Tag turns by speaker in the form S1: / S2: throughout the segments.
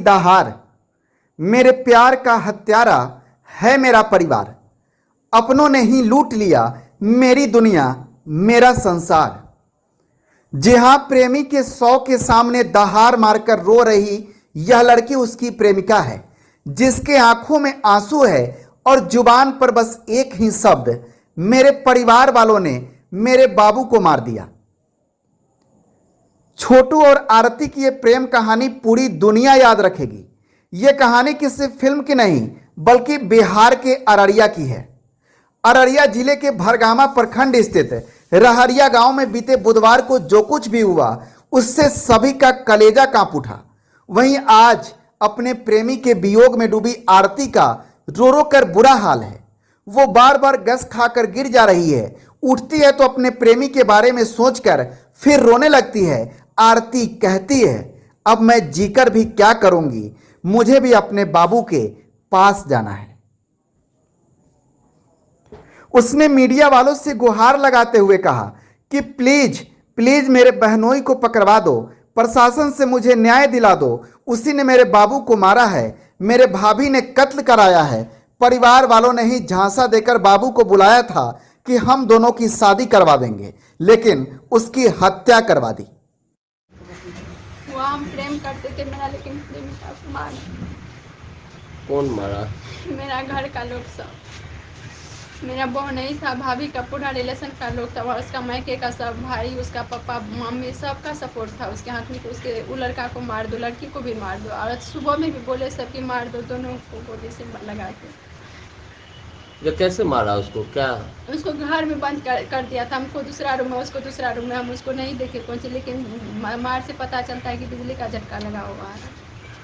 S1: दहार। मेरे प्यार का हत्यारा है मेरा परिवार। अपनों ने ही लूट लिया मेरी दुनिया, मेरा संसार। जी हां, प्रेमी के 100 के सामने दहाड़ मारकर रो रही यह लड़की उसकी प्रेमिका है, जिसके आंखों में आंसू है और जुबान पर बस एक ही शब्द, मेरे परिवार वालों ने मेरे बाबू को मार दिया। छोटू और आरती की यह प्रेम कहानी पूरी दुनिया याद रखेगी। यह कहानी किसी फिल्म की नहीं, बल्कि बिहार के अररिया की है। अररिया जिले के भरगामा प्रखंड स्थित रहरिया गांव में बीते बुधवार को जो कुछ भी हुआ, उससे सभी का कलेजा कांप उठा। वहीं आज अपने प्रेमी के वियोग में डूबी आरती का रो रो कर बुरा हाल है। वो बार बार गस खाकर गिर जा रही है, उठती है तो अपने प्रेमी के बारे में सोचकर फिर रोने लगती है। आरती कहती है, अब मैं जीकर भी क्या करूंगी, मुझे भी अपने बाबू के पास जाना है। उसने मीडिया वालों से गुहार लगाते हुए कहा कि प्लीज प्लीज मेरे बहनोई को पकड़वा दो, प्रशासन से मुझे न्याय दिला दो। उसी ने मेरे बाबू को मारा है, मेरे भाभी ने कत्ल कराया है। परिवार वालों ने ही झांसा देकर बाबू को बुलाया था कि हम दोनों की शादी करवा देंगे, लेकिन उसकी हत्या करवा दी।
S2: वो हम प्रेम करते थे मेरा, लेकिन प्रेमिका को मारा।
S3: कौन मारा?
S2: मेरा घर का लोग सब, मेरा बहू नहीं था, भाभी का पूरा रिलेशन का लोग था, उसका मायके का सब, भाई, उसका पापा, मम्मी, सबका सपोर्ट था उसके हाथ में कि उसके वो लड़का को मार दो, लड़की को भी मार दो। और सुबह में भी बोले सब कि मार दो, दोनों को गोली से लगा के।
S3: ये कैसे मारा उसको? क्या
S2: उसको घर में बंद कर दिया था। हमको दूसरा रूम है, उसको दूसरा रूम में, हम उसको नहीं देखे कौन सी, लेकिन मार से पता चलता है कि बिजली का झटका लगा हुआ है।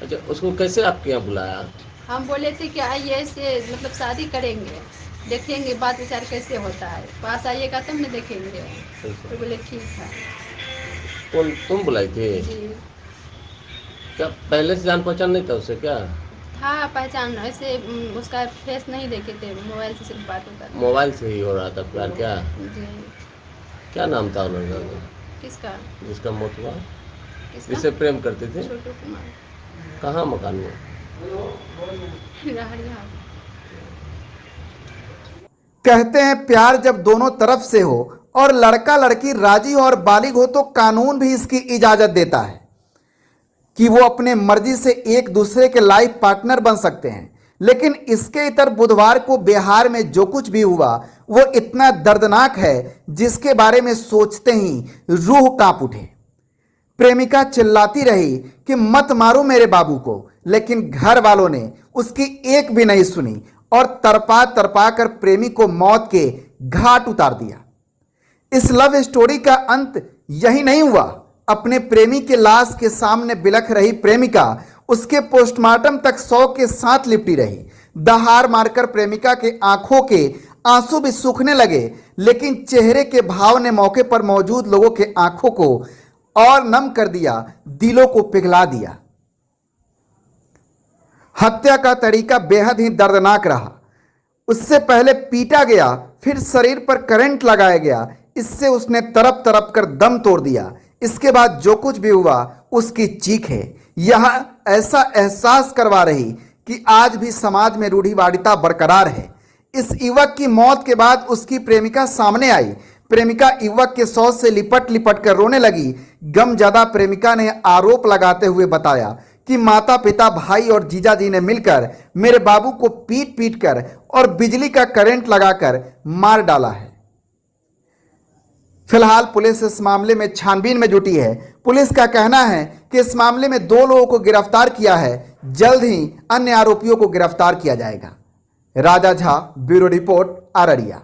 S3: अच्छा, उसको कैसे आपके यहाँ बुलाया?
S2: हम बोले थे कि आइए से मतलब शादी करेंगे, देखेंगे बात विचार कैसे होता है, पास आइएगा तब न देखेंगे। तो बोले ठीक है।
S3: कौन तुम बुलाई थी?
S2: जी
S3: क्या पहले से जान पहचान नहीं था उससे? क्या
S2: था पहचान, ऐसे उसका फेस नहीं देखे थे, मोबाइल से सिर्फ बात होता था।
S3: मोबाइल से ही हो रहा था प्यार? क्या
S2: जी।
S3: क्या नाम था उन्होंने
S2: किसका?
S3: जिसका मौत हुआ?
S2: किसका?
S3: जिससे प्रेम करते थे?
S2: छोटू कुमार।
S3: कहाँ मकान में?
S2: रहरिया।
S1: कहते हैं प्यार जब दोनों तरफ से हो और लड़का लड़की राजी हो और बालिग हो, तो कानून भी इसकी इजाजत देता है कि वो अपने मर्जी से एक दूसरे के लाइफ पार्टनर बन सकते हैं। लेकिन इसके इतर बुधवार को बिहार में जो कुछ भी हुआ वो इतना दर्दनाक है, जिसके बारे में सोचते ही रूह कांप उठे। प्रेमिका चिल्लाती रही कि मत मारो मेरे बाबू को, लेकिन घर वालों ने उसकी एक भी नहीं सुनी और तरपा तरपा कर प्रेमी को मौत के घाट उतार दिया। इस लव स्टोरी का अंत यही नहीं हुआ। अपने प्रेमी के लाश के सामने बिलख रही प्रेमिका उसके पोस्टमार्टम तक 100 के साथ लिपटी रही। दहाड़ मारकर प्रेमिका के आंखों के आंसू भी सूखने लगे, लेकिन चेहरे के भाव ने मौके पर मौजूद लोगों के आंखों को और नम कर दिया, दिलों को पिघला दिया। हत्या का तरीका बेहद ही दर्दनाक रहा। उससे पहले पीटा गया, फिर शरीर पर करंट लगाया गया, इससे उसने तड़प तड़प कर दम तोड़ दिया। इसके बाद जो कुछ भी हुआ उसकी चीख है यह ऐसा एहसास करवा रही कि आज भी समाज में रूढ़िवादिता बरकरार है। इस युवक की मौत के बाद उसकी प्रेमिका सामने आई। प्रेमिका युवक के शव से लिपट लिपट कर रोने लगी। गमज़दा प्रेमिका ने आरोप लगाते हुए बताया कि माता पिता, भाई और जीजा जी ने मिलकर मेरे बाबू को पीट पीट कर और बिजली का करंट लगाकर मार डाला है। फिलहाल पुलिस इस मामले में छानबीन में जुटी है। पुलिस का कहना है कि इस मामले में 2 लोगों को गिरफ्तार किया है। जल्द ही अन्य आरोपियों को गिरफ्तार किया जाएगा। राजा झा, ब्यूरो रिपोर्ट, अररिया।